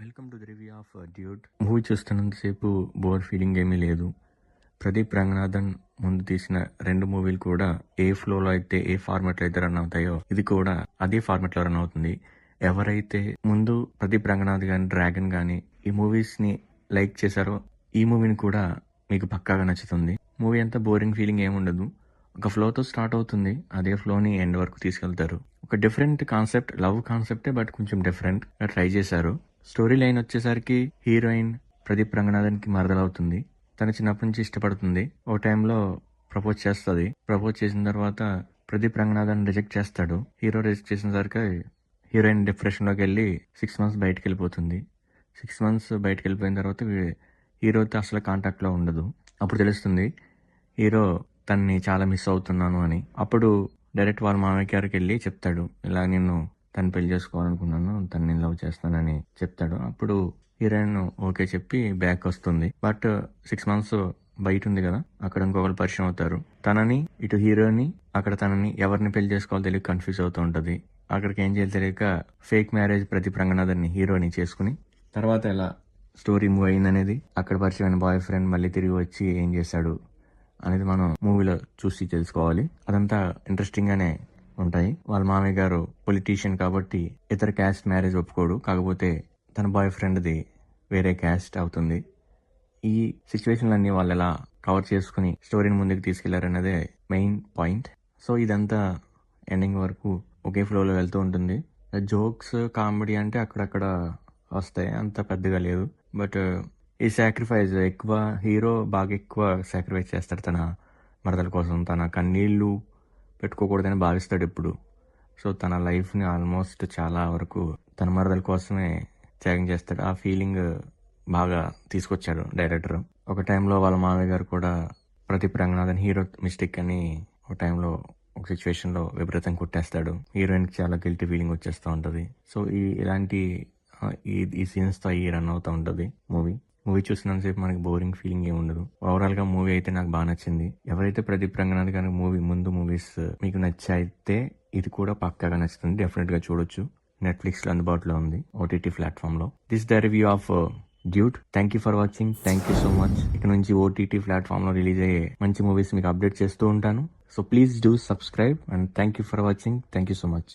Welcome to the review of dude. Movie చూస్తున్నంతసేపు bore feeling ఏమీ లేదు. ప్రదీప్ రంగనాథన్ ముందు తీసిన 2 మూవీలు కూడా ఏ ఫ్లోలో అయితే, ఏ ఫార్మాట్లో అయితే రన్ అవుతాయో ఇది కూడా అదే ఫార్మాట్లో రన్ అవుతుంది. ఎవరైతే ముందు ప్రదీప్ రంగనాథ్ కానీ, డ్రాగన్ కానీ ఈ మూవీస్ని లైక్ చేశారో ఈ మూవీని కూడా మీకు పక్కాగా నచ్చుతుంది. మూవీ అంతా బోరింగ్ ఫీలింగ్ ఏముండదు. ఒక ఫ్లోతో స్టార్ట్ అవుతుంది, అదే ఫ్లోని ఎండ్ వరకు తీసుకెళ్తారు. ఒక డిఫరెంట్ కాన్సెప్ట్, లవ్ కాన్సెప్టే, బట్ కొంచెం డిఫరెంట్గా ట్రై చేశారు. స్టోరీ లైన్ వచ్చేసరికి హీరోయిన్ ప్రదీప్ రంగనాథన్కి మరదలవుతుంది. తను చిన్నప్పటి నుంచి ఇష్టపడుతుంది. ఓ టైంలో ప్రపోజ్ చేస్తుంది. ప్రపోజ్ చేసిన తర్వాత ప్రదీప్ రంగనాథన్ రిజెక్ట్ చేస్తాడు. హీరో రిజెక్ట్ చేసినసరికి హీరోయిన్ డిప్రెషన్లోకి వెళ్ళి 6 months బయటకు వెళ్ళిపోతుంది. 6 months బయటకు వెళ్ళిపోయిన తర్వాత హీరోతో అసలు కాంటాక్ట్లో ఉండదు. అప్పుడు తెలుస్తుంది హీరో తనని చాలా మిస్ అవుతున్నాను అని. అప్పుడు డైరెక్ట్ వాళ్ళ మామయ్య గారికి వెళ్ళి చెప్తాడు, ఇలా నేను తను పెళ్లి చేసుకోవాలనుకున్నాను, తను నేను లవ్ చేస్తానని చెప్తాడు. అప్పుడు హీరోయిన్ ఓకే చెప్పి బ్యాక్ వస్తుంది. బట్ 6 months బయట ఉంది కదా, అక్కడ ఇంకొకరు పరిచయం అవుతారు. తనని ఇటు హీరోని, అక్కడ తనని ఎవరిని పెళ్లి చేసుకోవాలో తెలియక కన్ఫ్యూజ్ అవుతూ ఉంటుంది. అక్కడికి ఏం చేయాలి తెలియక ఫేక్ మ్యారేజ్ ప్రదీప్ రంగనాథన్ని హీరోని చేసుకుని తర్వాత ఎలా స్టోరీ మూవ్ అయిందనేది, అక్కడ పరిచయమైన బాయ్ ఫ్రెండ్ మళ్ళీ తిరిగి వచ్చి ఏం చేశాడు అనేది మనం మూవీలో చూసి తెలుసుకోవాలి. అదంతా ఇంట్రెస్టింగ్ గానే ఉంటాయి. వాళ్ళ మామయ్య గారు పొలిటీషియన్ కాబట్టి ఇతర క్యాస్ట్ మ్యారేజ్ ఒప్పుకోడు. కాకపోతే తన బాయ్ ఫ్రెండ్ది వేరే క్యాస్ట్ అవుతుంది. ఈ సిచ్యువేషన్లన్నీ వాళ్ళు ఎలా కవర్ చేసుకుని స్టోరీని ముందుకు తీసుకెళ్లారన్నదే మెయిన్ పాయింట్. సో ఇదంతా ఎండింగ్ వరకు ఒకే ఫ్లోలో వెళ్తూ ఉంటుంది. జోక్స్, కామెడీ అంటే అక్కడక్కడ వస్తాయి, అంత పెద్దగా లేదు. బట్ ఈ సాక్రిఫైస్ ఎక్కువ, హీరో బాగా ఎక్కువ సాక్రిఫైస్ చేస్తాడు తన మరదల కోసం. తన కన్నీళ్ళు పెట్టుకోకూడదని భావిస్తాడు ఎప్పుడు. సో తన లైఫ్ని ఆల్మోస్ట్ చాలా వరకు తన మరదల కోసమే త్యాగం చేస్తాడు. ఆ ఫీలింగ్ బాగా తీసుకొచ్చాడు డైరెక్టర్. ఒక టైంలో వాళ్ళ మామయ్య గారు కూడా ప్రదీప్ రంగనాథన్ హీరో మిస్టేక్ అని ఒక టైంలో ఒక సిచ్యువేషన్లో విపరీతం కొట్టేస్తాడు. హీరోయిన్కి చాలా గిల్టీ ఫీలింగ్ వచ్చేస్తూ ఉంటుంది. సో ఇలాంటి ఈ సీన్స్తో రన్ అవుతూ ఉంటుంది మూవీ చూసినంతసేపు మనకి బోరింగ్ ఫీలింగ్ ఏమి ఉండదు. ఓవరాల్గా మూవీ అయితే నాకు బాగా నచ్చింది. ఎవరైతే ప్రదీప్ రంగనాథ్ గారి మూవీస్ మీకు నచ్చైతే ఇది కూడా పక్కాగా నచ్చుతుంది. డెఫినెట్గా చూడొచ్చు. నెట్ఫ్లిక్స్లో అందుబాటులో ఉంది, ఓటీటీ ప్లాట్ఫామ్లో. This the review of dude. Thank you for watching. Thank you so much. ఇక నుంచి ఓటీటీ ప్లాట్ఫామ్లో రిలీజ్ అయ్యే మంచి మూవీస్ మీకు అప్డేట్ చేస్తూ ఉంటాను. So please do subscribe and thank you for watching. Thank you so much.